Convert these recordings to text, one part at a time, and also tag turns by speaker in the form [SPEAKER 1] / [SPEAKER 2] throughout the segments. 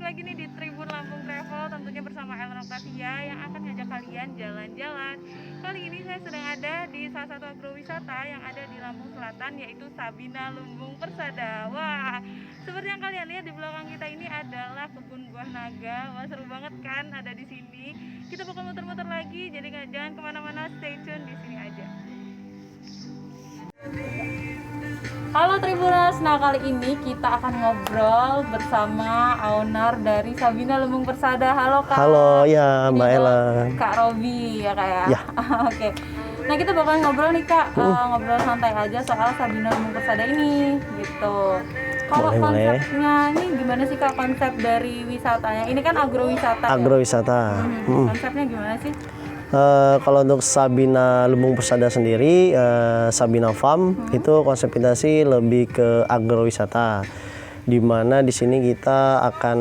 [SPEAKER 1] lagi nih di Tribun Lampung Travel, tentunya bersama Ellen Octavia yang akan ngajak kalian jalan-jalan. Kali ini saya sedang ada di salah satu agrowisata yang ada di Lampung Selatan, yaitu Sabina Lumbung Persada. Wah, seperti yang kalian lihat di belakang kita ini adalah kebun buah naga. Wah, seru banget kan ada di sini. Kita bakal muter-muter lagi, jadi jangan kemana-mana, stay tune di sini aja. Halo Tribuners, nah kali ini kita akan ngobrol bersama owner dari Sabina Lumbung Persada. Halo Kak.
[SPEAKER 2] Halo, ya Mbak Ella.
[SPEAKER 1] Kak Robi ya Kak ya?
[SPEAKER 2] Ya.
[SPEAKER 1] Oke. Nah kita bakal ngobrol nih Kak, ngobrol santai aja soal Sabina Lumbung Persada ini gitu. Kalau konsepnya ini gimana sih Kak, konsep dari wisatanya? Ini kan agrowisata
[SPEAKER 2] Agrowisata.
[SPEAKER 1] ya? Konsepnya gimana sih?
[SPEAKER 2] Kalau untuk Sabina Lumbung Persada sendiri, Sabina Farm itu konsep kita sih lebih ke agrowisata, di mana di sini kita akan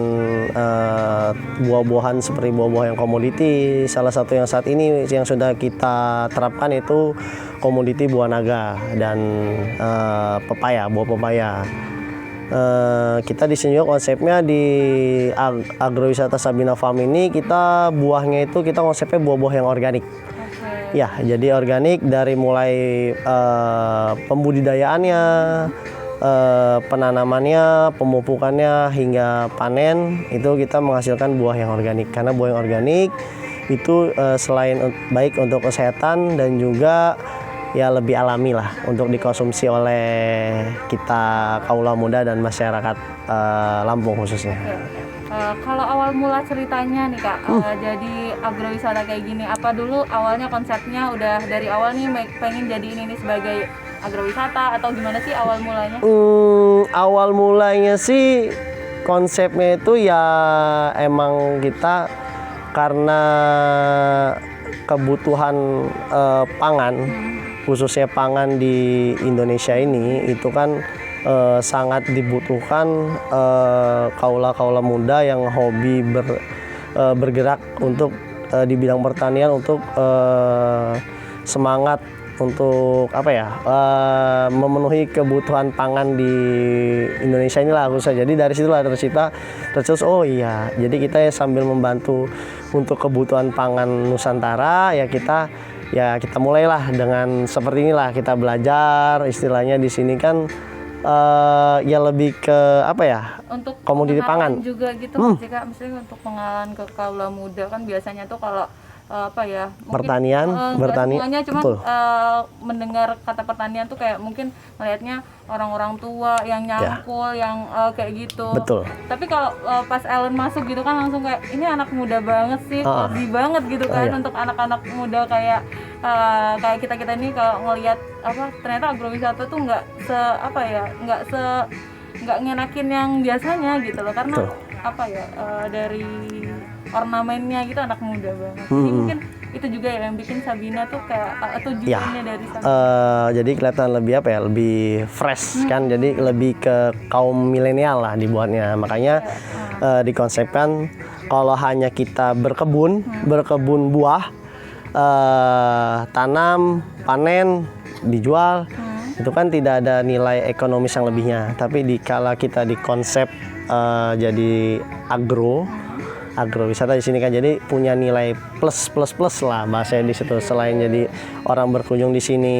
[SPEAKER 2] buah-buahan seperti buah-buah yang komoditi. Salah satu yang saat ini yang sudah kita terapkan itu komoditi buah naga dan pepaya, buah pepaya. Kita di sini juga konsepnya di agrowisata Sabina Farm ini, kita buahnya itu kita konsepnya buah-buah yang organik. Ya, jadi organik dari mulai pembudidayaannya, penanamannya, pemupukannya hingga panen, itu kita menghasilkan buah yang organik. Karena buah yang organik itu selain baik untuk kesehatan dan juga ya lebih alami lah untuk dikonsumsi oleh kita kaula muda dan masyarakat Lampung khususnya.
[SPEAKER 1] Kalau awal mula ceritanya nih Kak, jadi agrowisata kayak gini, apa dulu awalnya konsepnya udah dari awal nih pengen jadi ini sebagai agrowisata atau gimana sih awal mulanya?
[SPEAKER 2] Awal mulanya sih konsepnya itu ya emang kita karena kebutuhan pangan, khususnya pangan di Indonesia ini itu kan sangat dibutuhkan kaula-kaula muda yang hobi bergerak untuk di bidang pertanian, untuk semangat untuk apa ya, memenuhi kebutuhan pangan di Indonesia inilah khususnya. Jadi dari situlah terus oh iya, jadi kita ya sambil membantu untuk kebutuhan pangan Nusantara ya kita mulailah dengan seperti inilah, kita belajar istilahnya di sini kan ya lebih ke apa ya,
[SPEAKER 1] untuk
[SPEAKER 2] komoditi pangan
[SPEAKER 1] juga gitu sih Kak, misalnya untuk pengalaman ke kaula muda kan biasanya tuh kalau apa ya,
[SPEAKER 2] pertanian
[SPEAKER 1] semuanya cuma mendengar kata pertanian tuh kayak mungkin melihatnya orang-orang tua yang nyangkul yang kayak gitu.
[SPEAKER 2] Betul.
[SPEAKER 1] Tapi kalau pas Ellen masuk gitu kan langsung kayak ini anak muda banget sih, hobi banget gitu kan. Untuk anak-anak muda kayak kita ini kalau ngelihat apa, ternyata agrowisata tuh nggak ngenakin yang biasanya gitu loh, karena apa ya, dari ornamennya gitu anak muda banget. Jadi mungkin itu juga yang bikin Sabina tuh kayak tujuannya dari Sabina.
[SPEAKER 2] Jadi kelihatan lebih apa ya, lebih fresh kan, jadi lebih ke kaum milenial lah dibuatnya. Makanya dikonsepkan kalau hanya kita berkebun buah, tanam, panen, dijual, itu kan tidak ada nilai ekonomis yang lebihnya. Tapi dikala kita dikonsep jadi agrowisata di sini kan, jadi punya nilai plus lah bahasanya di situ. Selain jadi orang berkunjung di sini,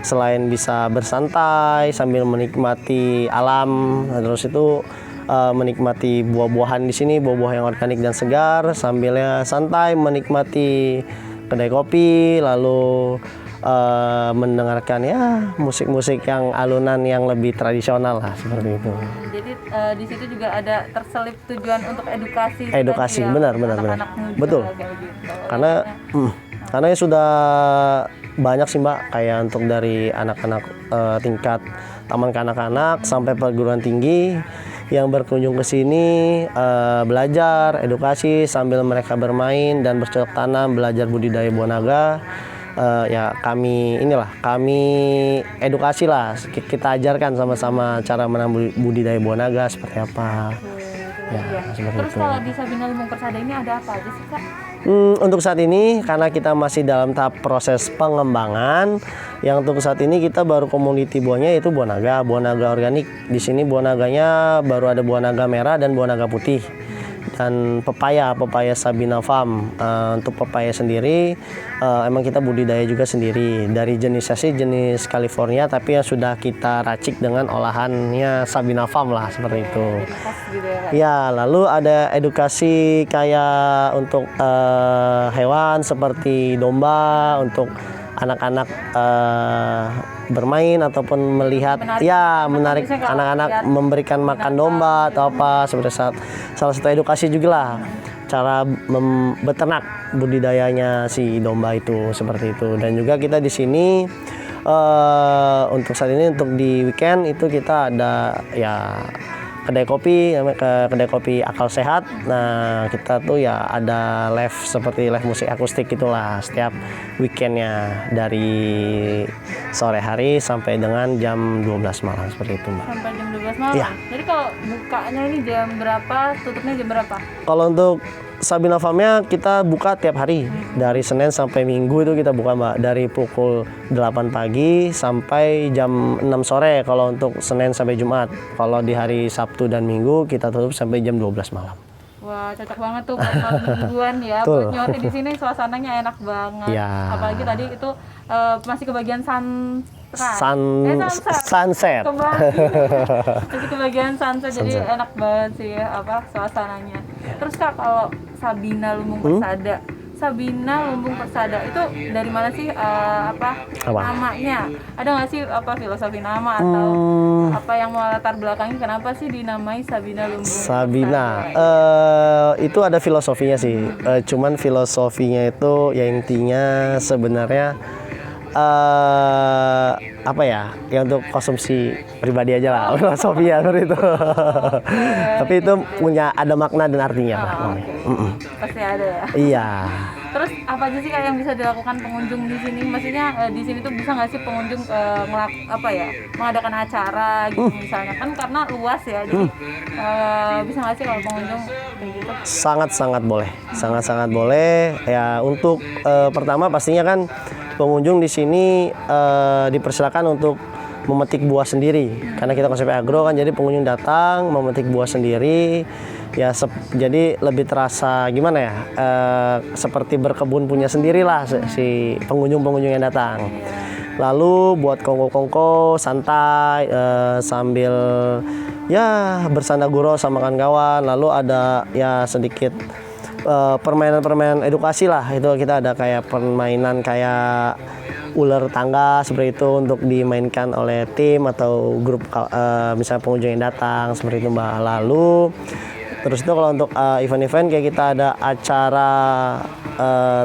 [SPEAKER 2] selain bisa bersantai sambil menikmati alam, terus itu menikmati buah-buahan di sini, buah-buah yang organik dan segar, sambilnya santai menikmati kedai kopi, lalu mendengarkan ya musik-musik yang alunan yang lebih tradisional lah, seperti itu.
[SPEAKER 1] Jadi di situ juga ada terselip tujuan untuk edukasi.
[SPEAKER 2] Ya, benar. Betul.
[SPEAKER 1] Gitu.
[SPEAKER 2] Karena ya sudah banyak sih Mbak, kayak untuk dari anak-anak tingkat taman kanak-kanak sampai perguruan tinggi yang berkunjung ke sini belajar edukasi sambil mereka bermain dan bercocok tanam, belajar budidaya buah naga. Ya kami edukasi lah, kita ajarkan sama-sama cara menanam budidaya buah naga seperti apa.
[SPEAKER 1] Terus kalau di Sabina Lumbung Persada ini ada apa aja sih Kak?
[SPEAKER 2] Untuk saat ini karena kita masih dalam tahap proses pengembangan, yang untuk saat ini kita baru komoditi buahnya itu buah naga organik. Di sini buah naganya baru ada buah naga merah dan buah naga putih. dan pepaya Sabina Farm. Untuk pepaya sendiri emang kita budidaya juga sendiri dari jenisnya sih jenis California, tapi yang sudah kita racik dengan olahannya Sabina Farm lah seperti itu. Ya, lalu ada edukasi kayak untuk hewan seperti domba untuk anak-anak bermain ataupun melihat, menarik anak-anak memberikan makan domba atau apa, seperti salah satu edukasi juga lah cara beternak budidayanya si domba itu seperti itu. Dan juga kita di sini untuk saat ini untuk di weekend itu kita ada ya kedai kopi Akal Sehat. Nah, kita tuh ya ada live seperti live musik akustik itulah setiap weekendnya dari sore hari sampai dengan jam 12 malam seperti itu, Mbak.
[SPEAKER 1] Sampai jam 12 malam?
[SPEAKER 2] Ya.
[SPEAKER 1] Jadi kalau bukanya ini jam berapa, tutupnya jam berapa?
[SPEAKER 2] Kalau untuk Sabina Farmnya kita buka tiap hari dari Senin sampai Minggu itu kita buka, Mbak, dari pukul 8 pagi sampai jam 6 sore kalau untuk Senin sampai Jumat. Kalau di hari Sabtu dan Minggu kita tutup sampai jam 12 malam.
[SPEAKER 1] Wah, cocok banget tuh buat malam mingguan ya. Buat nyorti di sini suasananya enak banget.
[SPEAKER 2] Ya.
[SPEAKER 1] Apalagi tadi itu masih kebagian
[SPEAKER 2] sunset.
[SPEAKER 1] Masih kebagian sunset, jadi enak banget sih suasananya. Terus Kak, kalau Sabina Lumbung Persada, itu dari mana sih namanya? Ada nggak sih filosofi nama atau apa yang melatar belakangnya kenapa sih dinamai Sabina Lumbung
[SPEAKER 2] Persada? Itu ada filosofinya sih. Cuman filosofinya itu ya intinya sebenarnya ya untuk konsumsi pribadi aja lah filosofi ya seperti itu. Tapi itu ada makna dan artinya, Pak.
[SPEAKER 1] Pasti ada ya.
[SPEAKER 2] Iya.
[SPEAKER 1] Terus apa aja sih yang bisa dilakukan pengunjung di sini? Maksudnya di sini tuh bisa nggak sih pengunjung mengadakan acara gitu misalnya, kan karena luas ya, jadi bisa nggak sih kalau pengunjung kayak gitu? Sangat
[SPEAKER 2] boleh ya. Untuk pertama pastinya kan pengunjung di sini dipersilakan untuk memetik buah sendiri karena kita konsep agro kan, jadi pengunjung datang memetik buah sendiri ya, jadi lebih terasa gimana ya, seperti berkebun punya sendiri lah si pengunjung yang datang. Lalu buat kongko-kongko santai sambil ya bersanda gurau sama kawan-kawan. Lalu ada ya sedikit permainan edukasi lah, itu kita ada kayak permainan kayak ular tangga seperti itu untuk dimainkan oleh tim atau grup misalnya pengunjung yang datang seperti itu, Mbak. Lalu terus itu kalau untuk event-event kayak kita ada acara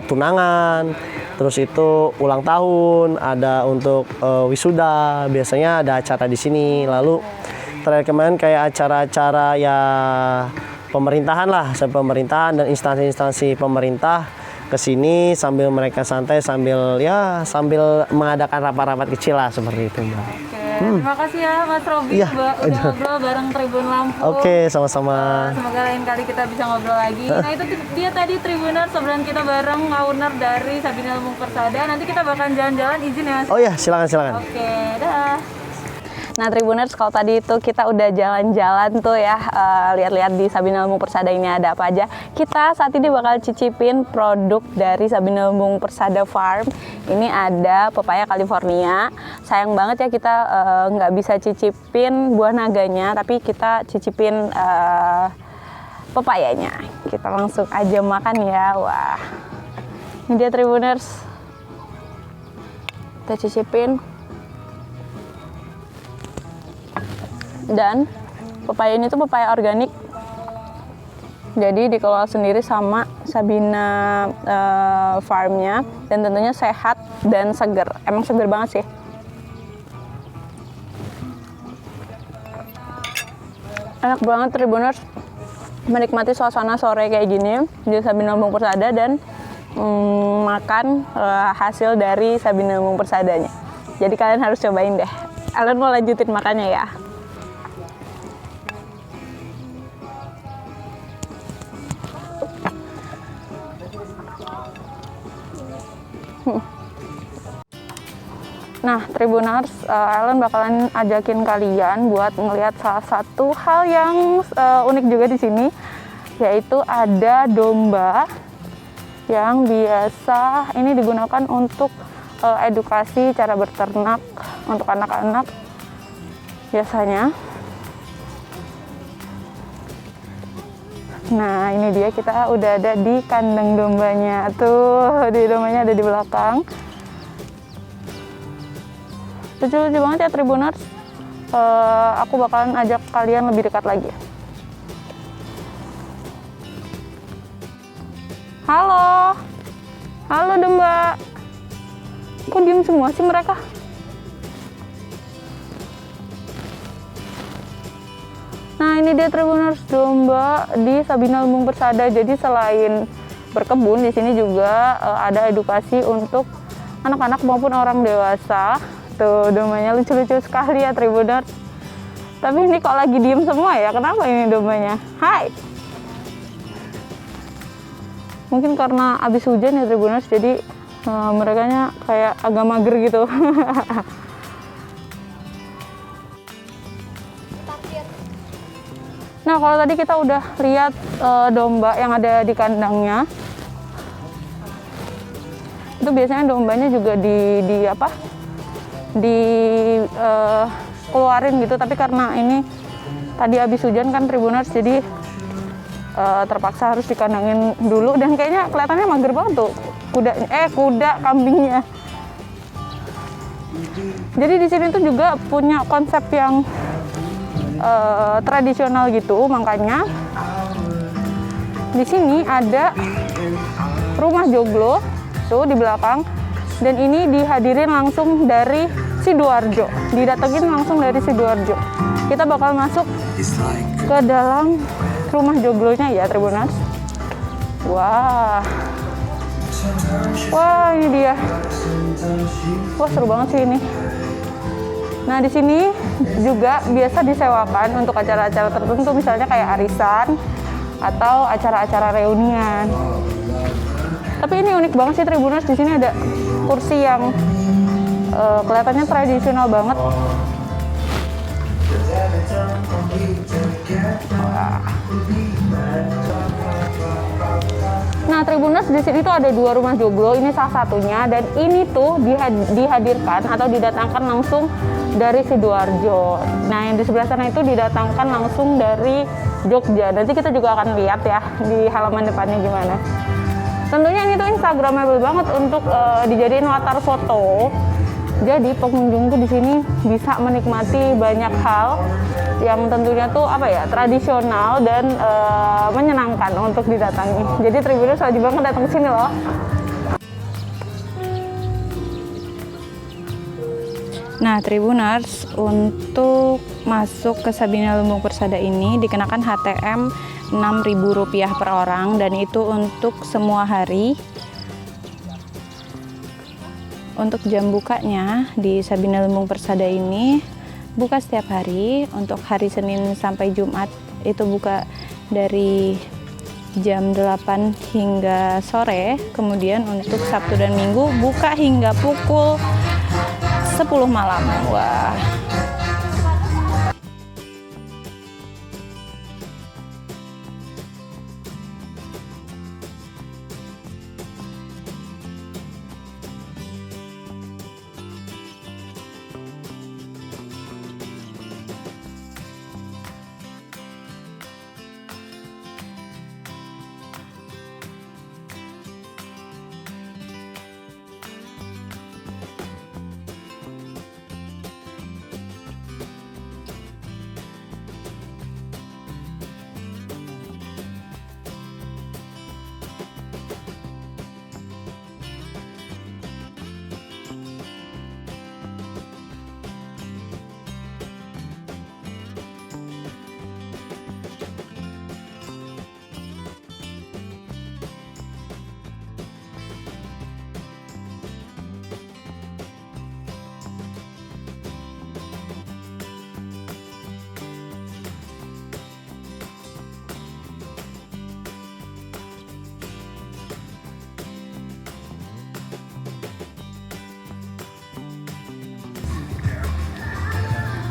[SPEAKER 2] tunangan, terus itu ulang tahun, ada untuk wisuda, biasanya ada acara di sini. Lalu terakhir kemarin kayak acara-acara ya pemerintahan lah, pemerintahan dan instansi-instansi pemerintah ke sini sambil mereka santai sambil mengadakan rapat-rapat kecil lah seperti itu, Mbak.
[SPEAKER 1] Terima kasih ya Mas Robi udah ngobrol bareng Tribun Lampung.
[SPEAKER 2] Oke, sama-sama.
[SPEAKER 1] Semoga lain kali kita bisa ngobrol lagi. Nah, itu dia tadi Tribuners, obrolan kita bareng owner dari Sabina Lumbung Persada. Nanti kita bakalan jalan-jalan, izin ya Mas?
[SPEAKER 2] Oh ya, silakan.
[SPEAKER 1] Oke, dah. Nah Tribuners, kalau tadi itu kita udah jalan-jalan tuh ya, lihat-lihat di Sabina Lumbung Persada ini ada apa aja. Kita saat ini bakal cicipin produk dari Sabina Lumbung Persada Farm. Ini ada pepaya California. Sayang banget ya kita nggak bisa cicipin buah naganya, tapi kita cicipin pepayanya. Kita langsung aja makan ya. Wah, ini dia Tribuners. Kita cicipin. Dan pepaya ini tuh pepaya organik, jadi dikelola sendiri sama Sabina Farmnya, dan tentunya sehat dan seger. Emang seger banget sih. Enak banget Tribuners menikmati suasana sore kayak gini di Sabina Lumbung Persada dan makan hasil dari Sabina Lumbung Persadanya. Jadi kalian harus cobain deh. Kalian mau lanjutin makannya ya. Nah, Tribuners, Ellen bakalan ajakin kalian buat ngelihat salah satu hal yang unik juga di sini. yaitu ada domba yang biasa ini digunakan untuk edukasi cara berternak untuk anak-anak biasanya. Nah, ini dia, kita udah ada di kandang dombanya. Tuh, di dombanya ada di belakang. Lucu-lucu banget ya Tribuners. Aku bakalan ajak kalian lebih dekat lagi. Halo. Halo domba. Kok diem semua sih mereka? Nah, ini dia Tribuners, domba di Sabina Lumbung Persada. Jadi selain berkebun, di sini juga ada edukasi untuk anak-anak maupun orang dewasa. Tuh, dombanya lucu-lucu sekali ya Tribuners. Tapi ini kok lagi diem semua ya? Kenapa ini dombanya? Hai! Mungkin karena abis hujan ya Tribuners, jadi merekanya kayak agak mager gitu. Nah, kalau tadi kita udah lihat domba yang ada di kandangnya, itu biasanya dombanya juga keluarin gitu. Tapi karena ini tadi habis hujan kan Tribuners, jadi terpaksa harus dikandangin dulu. Dan kayaknya kelihatannya mager banget tuh kuda kambingnya. Jadi di sini tuh juga punya konsep yang tradisional gitu, makanya di sini ada rumah joglo tuh di belakang, dan ini dihadirin langsung dari Sidoarjo, didatengin langsung dari Sidoarjo. Kita bakal masuk ke dalam rumah joglonya ya Tribuners. Wah, ini dia. Wah, seru banget sih ini. Nah, di sini juga biasa disewakan untuk acara-acara tertentu, misalnya kayak arisan atau acara-acara reunian. Tapi ini unik banget sih Tribuners, di sini ada kursi yang kelihatannya tradisional banget. Nah, Tribuners, di sini tuh ada 2 rumah joglo, ini salah satunya, dan ini tuh dihadirkan atau didatangkan langsung dari Sidoarjo. Nah, yang di sebelah sana itu didatangkan langsung dari Jogja. Nanti kita juga akan lihat ya di halaman depannya gimana. Tentunya ini tuh instagramable banget untuk dijadiin latar foto. Jadi pengunjung tuh di sini bisa menikmati banyak hal yang tentunya tuh tradisional dan menyenangkan untuk didatangi. Jadi Tribuners wajib banget datang ke sini loh. Nah, Tribuners, untuk masuk ke Sabina Lumbung Persada ini dikenakan HTM Rp6.000 per orang, dan itu untuk semua hari. Untuk jam bukanya di Sabina Lumbung Persada ini buka setiap hari. Untuk hari Senin sampai Jumat itu buka dari jam 8 hingga sore. Kemudian untuk Sabtu dan Minggu buka hingga pukul 10 malam. Wah.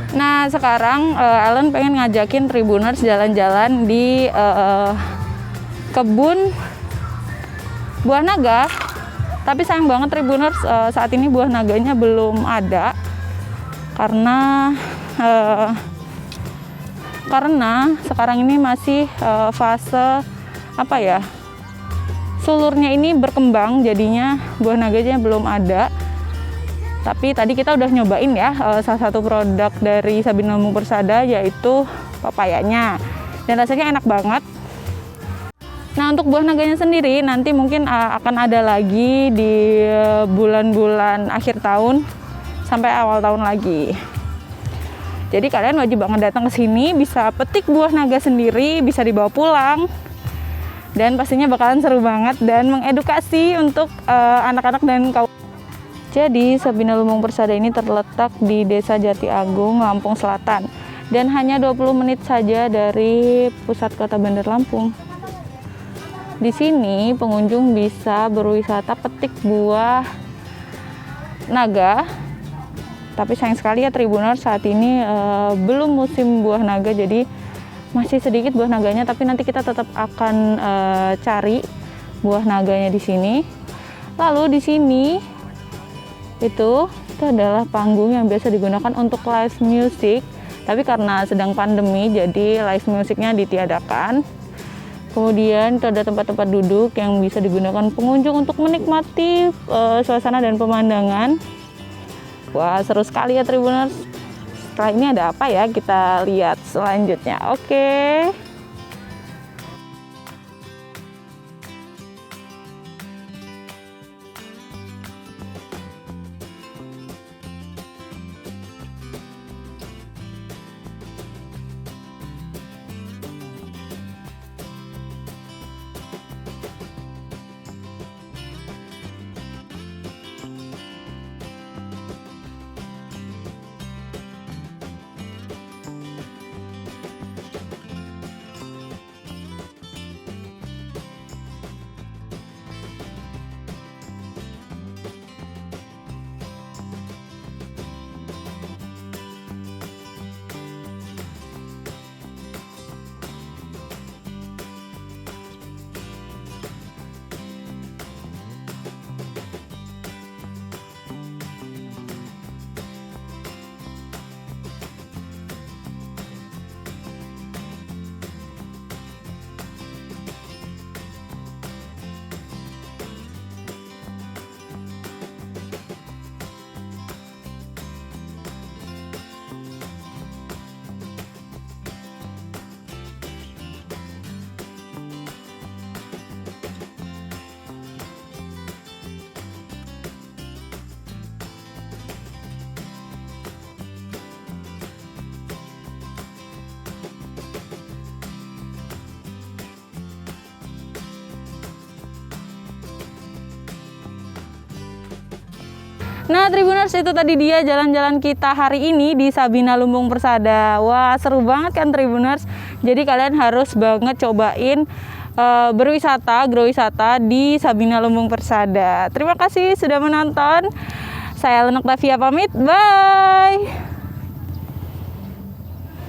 [SPEAKER 1] Nah, sekarang Ellen pengen ngajakin Tribuners jalan-jalan di kebun buah naga. Tapi sayang banget Tribuners, saat ini buah naganya belum ada karena sekarang ini masih fase sulurnya ini berkembang, jadinya buah naganya belum ada. Tapi tadi kita udah nyobain ya salah satu produk dari Sabina Lumbung Persada, yaitu papayanya, dan rasanya enak banget. Nah, untuk buah naganya sendiri nanti mungkin akan ada lagi di bulan-bulan akhir tahun sampai awal tahun lagi. Jadi kalian wajib banget datang ke sini, bisa petik buah naga sendiri, bisa dibawa pulang. Dan pastinya bakalan seru banget dan mengedukasi untuk anak-anak dan kaum. Jadi Sabina Lumbung Persada ini terletak di Desa Jati Agung, Lampung Selatan, dan hanya 20 menit saja dari pusat kota Bandar Lampung. Di sini pengunjung bisa berwisata petik buah naga. Tapi sayang sekali ya Tribuners, saat ini belum musim buah naga, jadi masih sedikit buah naganya. Tapi nanti kita tetap akan cari buah naganya di sini. Lalu di sini itu adalah panggung yang biasa digunakan untuk live music. Tapi karena sedang pandemi, jadi live musiknya ditiadakan. Kemudian itu ada tempat-tempat duduk yang bisa digunakan pengunjung untuk menikmati suasana dan pemandangan. Wah, seru sekali ya Tribuners. Setelah ini ada apa ya? Kita lihat selanjutnya. Oke. Nah Tribuners, itu tadi dia jalan-jalan kita hari ini di Sabina Lumbung Persada. Wah, seru banget kan Tribuners. Jadi kalian harus banget cobain berwisata, agrowisata di Sabina Lumbung Persada. Terima kasih sudah menonton. Saya Lena Octavia pamit, bye.